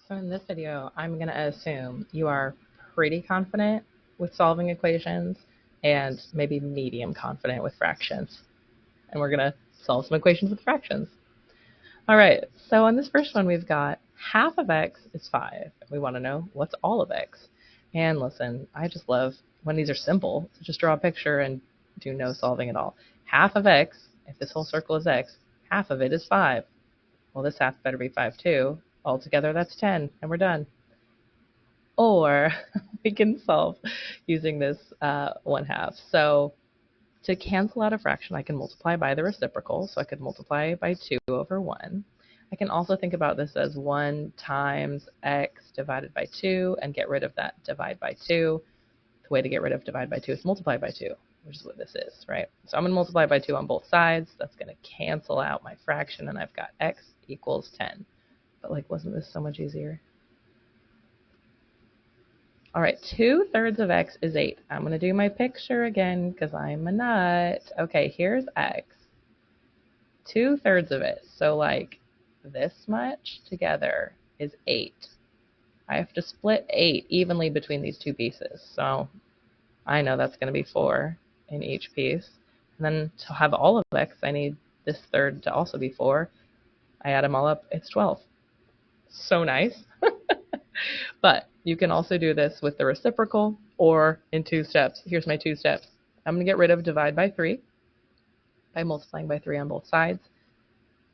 So in this video, I'm going to assume you are pretty confident with solving equations and maybe medium confident with fractions. And we're going to solve some equations with fractions. All right, so on this first one, we've got half of x is 5. We want to know what's all of x. And listen, I just love when these are simple, so just draw a picture and do no solving at all. Half of x, if this whole circle is x, half of it is 5. Well, this half better be 5 too. Altogether, that's 10, and we're done. Or we can solve using this 1/2. So to cancel out a fraction, I can multiply by the reciprocal. So I could multiply by 2 over 1. I can also think about this as 1 times x divided by 2 and get rid of that divide by 2. The way to get rid of divide by 2 is multiply by 2, which is what this is, right? So I'm going to multiply by 2 on both sides. That's going to cancel out my fraction, and I've got x equals 10. But like, wasn't this so much easier? All right, 2/3 of x is 8. I'm going to do my picture again because I'm a nut. Okay, here's x. 2/3 of it, so like this much together is 8. I have to split 8 evenly between these two pieces. So I know that's going to be 4 in each piece. And then to have all of x, I need this third to also be 4. I add them all up, it's 12. So nice. But you can also do this with the reciprocal or in 2 steps. Here's my 2 steps. I'm going to get rid of divide by 3 by multiplying by 3 on both sides.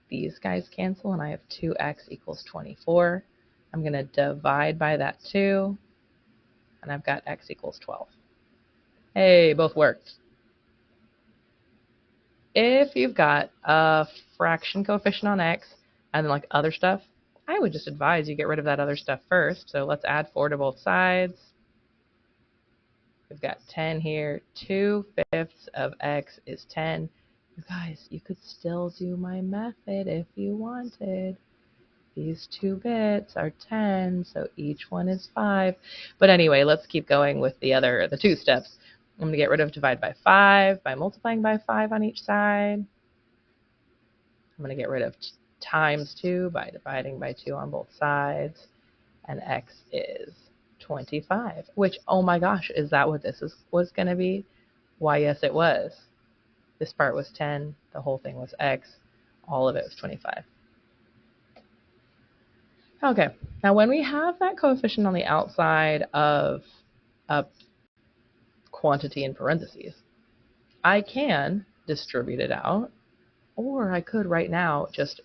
These guys cancel, and I have 2x equals 24. I'm going to divide by that 2, and I've got x equals 12. Hey, both worked. If you've got a fraction coefficient on x and then like other stuff, I would just advise you get rid of that other stuff first. So let's add 4 to both sides. We've got 10 here. 2/5 of x is 10. You guys, you could still do my method if you wanted. These 2 bits are 10, so each one is 5. But anyway, let's keep going with the 2 steps. I'm going to get rid of divide by 5 by multiplying by 5 on each side. I'm going to get rid of times 2 by dividing by 2 on both sides. And x is 25, which, oh my gosh, is that what this was going to be? Why, yes, it was. This part was 10. The whole thing was x. All of it was 25. Okay, now when we have that coefficient on the outside of a quantity in parentheses, I can distribute it out, or I could right now just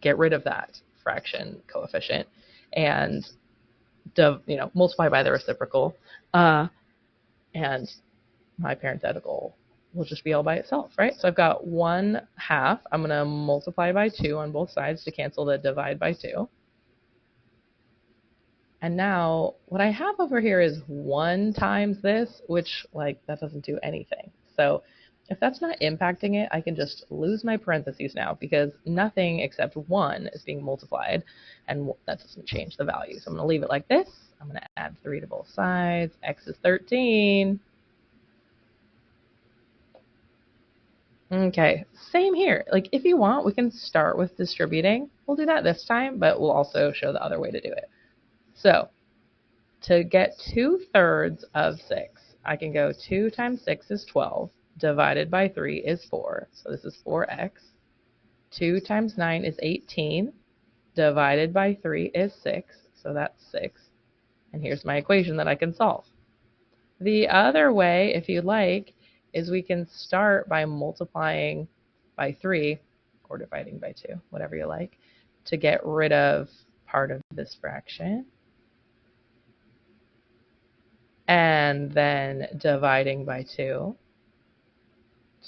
get rid of that fraction coefficient and multiply by the reciprocal, and my parenthetical will just be all by itself, right? So I've got 1/2. I'm going to multiply by 2 on both sides to cancel the divide by 2. And now what I have over here is 1 times this, which like that doesn't do anything. So if that's not impacting it, I can just lose my parentheses now because nothing except 1 is being multiplied, and that doesn't change the value. So I'm going to leave it like this. I'm going to add 3 to both sides. X is 13. Okay, same here. Like if you want, we can start with distributing. We'll do that this time, but we'll also show the other way to do it. So to get 2/3 of 6, I can go 2 times 6 is 12, divided by 3 is 4, so this is 4x. 2 times 9 is 18, divided by 3 is 6, so that's 6. And here's my equation that I can solve. The other way, if you like, is we can start by multiplying by 3, or dividing by 2, whatever you like, to get rid of part of this fraction. And then dividing by 2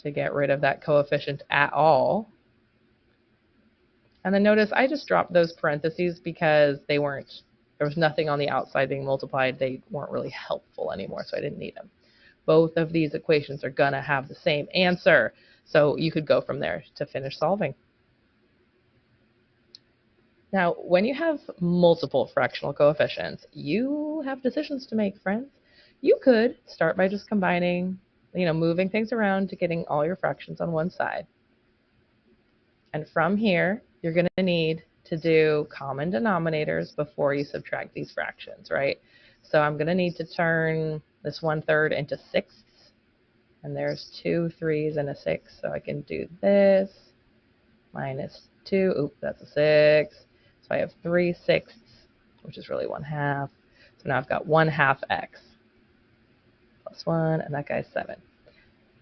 to get rid of that coefficient at all. And then notice I just dropped those parentheses because there was nothing on the outside being multiplied. They weren't really helpful anymore, so I didn't need them. Both of these equations are going to have the same answer, so you could go from there to finish solving. Now, when you have multiple fractional coefficients, you have decisions to make, friends. You could start by just combining, moving things around to getting all your fractions on one side. And from here, you're going to need to do common denominators before you subtract these fractions, right? So I'm going to need to turn this 1/3 into sixths. And there's 2 3s and a 6. So I can do this minus 2. Oop, that's a 6. So I have 3/6, which is really 1/2. So now I've got 1/2 x plus 1, and that guy's 7.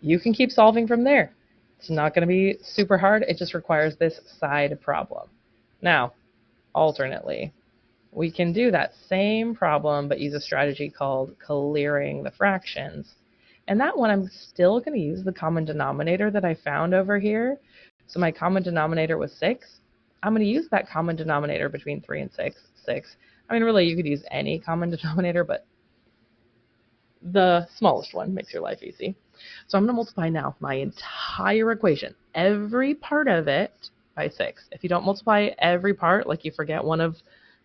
You can keep solving from there. It's not going to be super hard. It just requires this side problem. Now, alternately, we can do that same problem but use a strategy called clearing the fractions. And that one, I'm still going to use the common denominator that I found over here. So my common denominator was 6. I'm going to use that common denominator between 3 and 6. I mean, really, you could use any common denominator, but the smallest one makes your life easy. So I'm going to multiply now my entire equation, every part of it, by 6. If you don't multiply every part, like you forget one of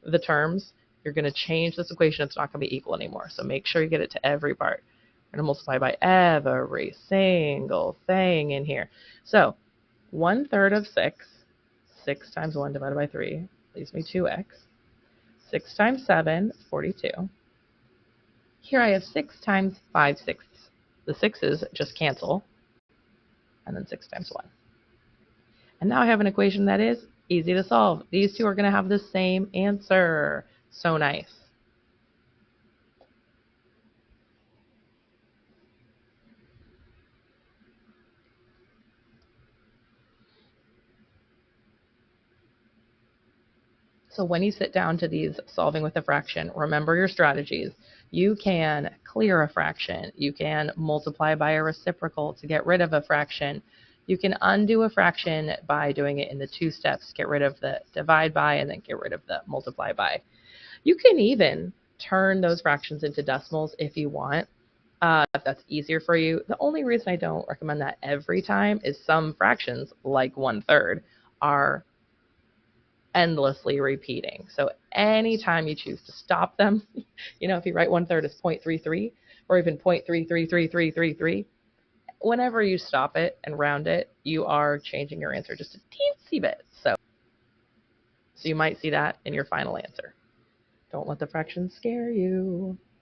the terms, you're going to change this equation. It's not going to be equal anymore. So make sure you get it to every part. We're going to multiply by every single thing in here. So 1/3 of 6, 6 times 1 divided by 3, leaves me 2x. 6 times 7, 42. Here I have 6 times 5/6. The 6's just cancel, and then 6 times 1. And now I have an equation that is easy to solve. These two are going to have the same answer. So nice. So when you sit down to these solving with a fraction, remember your strategies. You can clear a fraction. You can multiply by a reciprocal to get rid of a fraction. You can undo a fraction by doing it in the 2 steps, get rid of the divide by and then get rid of the multiply by. You can even turn those fractions into decimals if you want, if that's easier for you. The only reason I don't recommend that every time is some fractions, like 1/3, are endlessly repeating. So anytime you choose to stop them, if you write 1/3 as 0.33 or even 0.333333, whenever you stop it and round it, you are changing your answer just a teensy bit. So you might see that in your final answer. Don't let the fractions scare you.